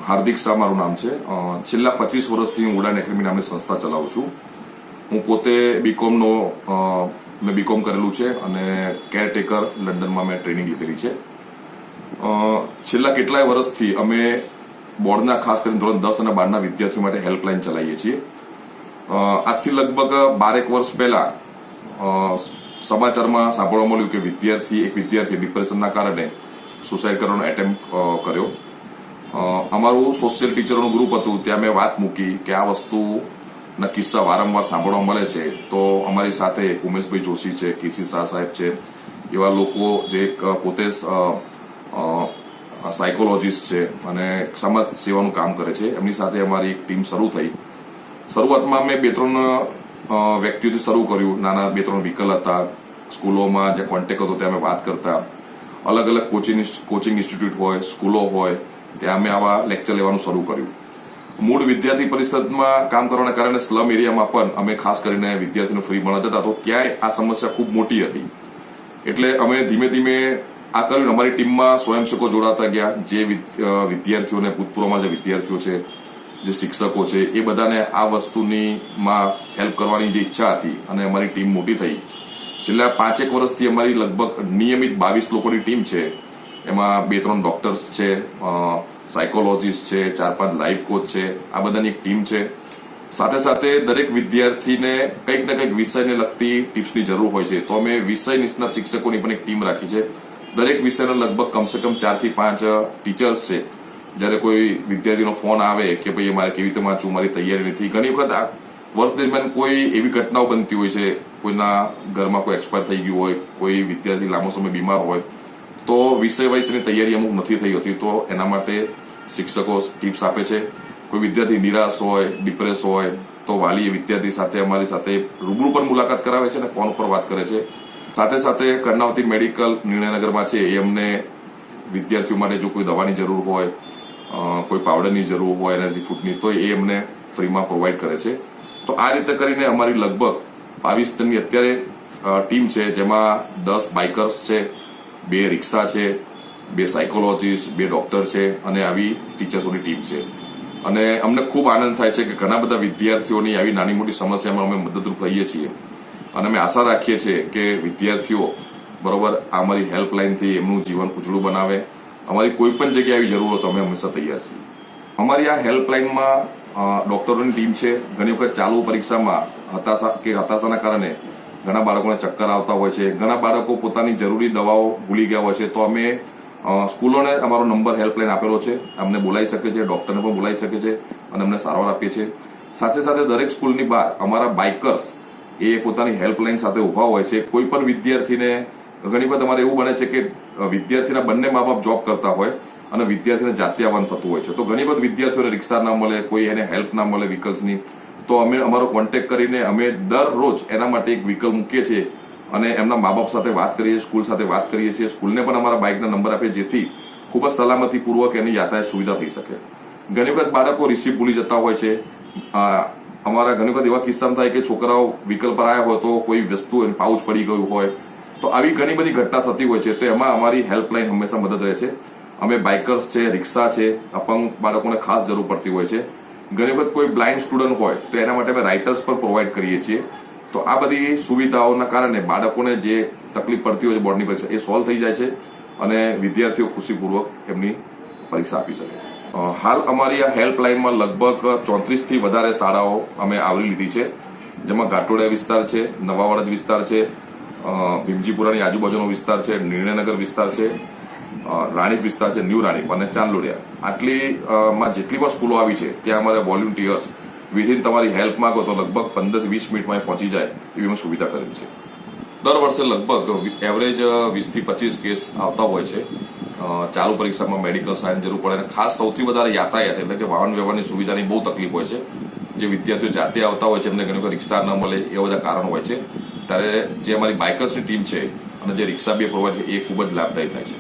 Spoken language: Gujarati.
હાર્દિક શાહ મારું નામ છે. છેલ્લા 25 વર્ષથી હું ઉડાન એકેડમી નામની સંસ્થા ચલાવું છું. હું પોતે મેં બીકોમ કરેલું છે અને કેરટેકર લંડનમાં મેં ટ્રેનિંગ લીધેલી છે. છેલ્લા કેટલાય વર્ષથી અમે બોર્ડના ખાસ કરીને ધોરણ 10 અને 12ના વિદ્યાર્થીઓ માટે હેલ્પલાઇન ચલાવીએ છીએ. આજથી લગભગ 12 વર્ષ પહેલા સમાચારમાં સાંભળવા મળ્યું કે એક વિદ્યાર્થી ડિપ્રેશનના કારણે સુસાઇડ કરવાનો એટેમ્પ્ટ કર્યો. અમારું સોશિયલ ટીચરોનું ગ્રુપ હતું, ત્યાં મેં વાત મૂકી કે આ વસ્તુના કિસ્સા વારંવાર સાંભળવા મળે છે. તો અમારી સાથે ઉમેશભાઈ જોશી છે, કેસી શાહ સાહેબ છે, એવા લોકો જે પોતે સાયકોલોજીસ્ટ છે અને સમાજ સેવાનું કામ કરે છે, એમની સાથે અમારી એક ટીમ શરૂ થઈ. શરૂઆતમાં મેં 2-3 વ્યક્તિઓથી શરૂ કર્યું. નાના 2-3 વ્હીકલ હતા, સ્કૂલોમાં જે કોન્ટેક્ટ હતો ત્યાં અમે વાત કરતા. અલગ અલગ કોચિંગ ઇન્સ્ટિટ્યૂટ હોય, સ્કૂલો હોય, ત્યાં અમે આવા લેક્ચર લેવાનું શરૂ કર્યું. મૂળ વિદ્યાર્થી પરિષદમાં કામ કરવાના કારણે સ્લમ એરિયામાં પણ અમે ખાસ કરીને વિદ્યાર્થીઓને ફ્રી મળવા જતા, તો ત્યાંય આ સમસ્યા ખૂબ મોટી હતી. એટલે અમે ધીમે ધીમે આ કર્યું. અમારી ટીમમાં સ્વયંસેવકો જોડાતા ગયા. જે વિદ્યાર્થીઓને ભૂતપૂર્વમાં જે વિદ્યાર્થીઓ છે, જે શિક્ષકો છે, એ બધાને આ વસ્તુમાં હેલ્પ કરવાની જે ઈચ્છા હતી અને અમારી ટીમ મોટી થઈ. છેલ્લા 5-1 વર્ષથી અમારી લગભગ નિયમિત 22 લોકોની ટીમ છે. એમાં 2-3 ડોક્ટર્સ છે, સાયકોલોજીસ્ટ છે, 4-5 લાઈફ કોચ છે. આ બધાની એક ટીમ છે. સાથે સાથે દરેક વિદ્યાર્થીને કંઈક ને કંઈક વિષયને લગતી ટિપ્સની જરૂર હોય છે, તો અમે વિષય નિષ્ણાત શિક્ષકોની પણ એક ટીમ રાખી છે. દરેક વિષયના લગભગ કમસે કમ 4 થી 5 ટીચર્સ છે. જ્યારે કોઈ વિદ્યાર્થીનો ફોન આવે કે ભાઈ મારે કેવી રીતે વાંચવું, મારી તૈયારી નથી, ઘણી વખત આ વર્ષ દરમિયાન કોઈ એવી ઘટનાઓ બનતી હોય છે, કોઈના ઘરમાં કોઈ એક્સપાયર થઈ ગયું હોય, કોઈ વિદ્યાર્થી લાંબો સમય બીમાર હોય, તો વિષય વાઇઝની તૈયારી અમુક નથી થઈ હોતી. તો એના માટે શિક્ષકો ટિપ્સ આપે છે. કોઈ વિદ્યાર્થી નિરાશ હોય, ડિપ્રેસ હોય, તો વાલી વિદ્યાર્થી સાથે અમારી સાથે રૂબરૂ પણ મુલાકાત કરાવે છે અને ફોન ઉપર વાત કરે છે. સાથે સાથે કર્ણાવતી મેડિકલ નિર્ણયનગરમાં છે, એ અમને વિદ્યાર્થીઓ માટે જો કોઈ દવાની જરૂર હોય, કોઈ પાવડરની જરૂર હોય, એનર્જી ફૂડની, તો એ અમને ફ્રીમાં પ્રોવાઈડ કરે છે. તો આ રીતે કરીને અમારી લગભગ 22 જણની અત્યારે ટીમ છે, જેમાં 10 બાઇકર્સ છે, 2 રિક્ષા છે, 2 સાયકોલોજીસ્ટ, 2 ડોક્ટર છે અને આવી ટીચર્સોની ટીમ છે. અને અમને ખૂબ આનંદ થાય છે કે ઘણા બધા વિદ્યાર્થીઓની આવી નાની મોટી સમસ્યામાં અમે મદદરૂપ થઈએ છીએ. અને અમે આશા રાખીએ છીએ કે વિદ્યાર્થીઓ બરોબર અમારી હેલ્પલાઇનથી એમનું જીવન ઉજળું બનાવે. અમારી કોઈ પણ જગ્યાએ આવી જરૂર હોય તો અમે હંમેશા તૈયાર છીએ. અમારી આ હેલ્પલાઇનમાં ડોક્ટરોની ટીમ છે. ઘણી વખત ચાલુ પરીક્ષામાં હતાશાના કારણે ઘણા બાળકોને ચક્કર આવતા હોય છે, ઘણા બાળકો પોતાની જરૂરી દવાઓ ભૂલી ગયા હોય છે, તો અમે સ્કૂલોને અમારો નંબર હેલ્પલાઇન આપેલો છે. અમને બોલાવી શકે છે, ડોક્ટરને પણ બોલાવી શકે છે અને અમને સારવાર આપીએ છીએ. સાથે સાથે દરેક સ્કૂલની બહાર અમારા બાઇકર્સ એ પોતાની હેલ્પલાઇન સાથે ઉભા હોય છે. કોઈ પણ વિદ્યાર્થીને ઘણી વખત અમારે એવું બને છે કે વિદ્યાર્થીના બંને મા બાપ જોબ કરતા હોય અને વિદ્યાર્થીને જાતે આવવાનું થતું હોય છે, તો ઘણી વખત વિદ્યાર્થીઓને રિક્ષા ના મળે, કોઈ એને હેલ્પ ના મળે વ્હીકલ્સની, તો અમે અમારો કોન્ટેક્ટ કરીને અમે દરરોજ એના માટે એક વ્હીકલ મૂકીએ છીએ અને એમના મા બાપ સાથે વાત કરીએ, સ્કૂલ સાથે વાત કરીએ છીએ. સ્કૂલને પણ અમારા બાઇકના નંબર આપીએ, જેથી ખૂબ જ સલામતીપૂર્વક એની યાતાયાત સુવિધા થઈ શકે. ઘણી વખત બાળકો રિસીપ ભૂલી જતા હોય છે. અમારા ઘણી વખત એવા કિસ્સામાં થાય કે છોકરાઓ વ્હીકલ પર આવ્યા હોય તો કોઈ વસ્તુ પાઉચ પડી ગયું હોય, તો આવી ઘણી બધી ઘટના થતી હોય છે. તો એમાં અમારી હેલ્પલાઇન હંમેશા મદદ રહે છે. અમે બાઇકર્સ છે, રિક્ષા છે, અપંગ બાળકોને ખાસ જરૂર પડતી હોય છે. ઘણી વખત કોઈ બ્લાઇન્ડ સ્ટુડન્ટ હોય તો એના માટે અમે રાઇટર્સ પણ પ્રોવાઈડ કરીએ છીએ. તો આ બધી સુવિધાઓના કારણે બાળકોને જે તકલીફ પડતી હોય છે બોર્ડની પરીક્ષા, એ સોલ્વ થઈ જાય છે અને વિદ્યાર્થીઓ ખુશીપૂર્વક એમની પરીક્ષા આપી શકે છે. હાલ અમારી આ હેલ્પલાઇનમાં લગભગ 34 થી વધારે શાળાઓ અમે આવરી લીધી છે, જેમાં ઘાટોડિયા વિસ્તાર છે, નવાવડજ વિસ્તાર છે, ભીમજીપુરાની આજુબાજુનો વિસ્તાર છે, નિર્ણયનગર વિસ્તાર છે, રાણીપ વિસ્તાર છે, ન્યૂ રાણીપ અને ચાંદલોડિયા. આટલીમાં જેટલી પણ સ્કૂલો આવી છે ત્યાં અમારા વોલ્યુન્ટિયર્સ વિધિન તમારી હેલ્પ માંગો તો લગભગ 15 થી 20 મિનિટમાં પહોંચી જાય એવી અમે સુવિધા કરેલી છે. દર વર્ષે લગભગ એવરેજ 20 થી 25 કેસ આવતા હોય છે. ચાલુ પરીક્ષામાં મેડિકલ સાયન્સ જરૂર પડે અને ખાસ સૌથી વધારે યાતાયાત એટલે કે વાહન વ્યવહારની સુવિધાની બહુ તકલીફ હોય છે. જે વિદ્યાર્થીઓ જાતે આવતા હોય છે, એમને ઘણી વખત રિક્ષા ન મળે, એવા બધા કારણો હોય છે. ત્યારે જે અમારી બાઇકર્સની ટીમ છે અને જે રિક્ષા બી પ્રોવાઈડ છે, એ ખૂબ જ લાભદાયી થાય છે.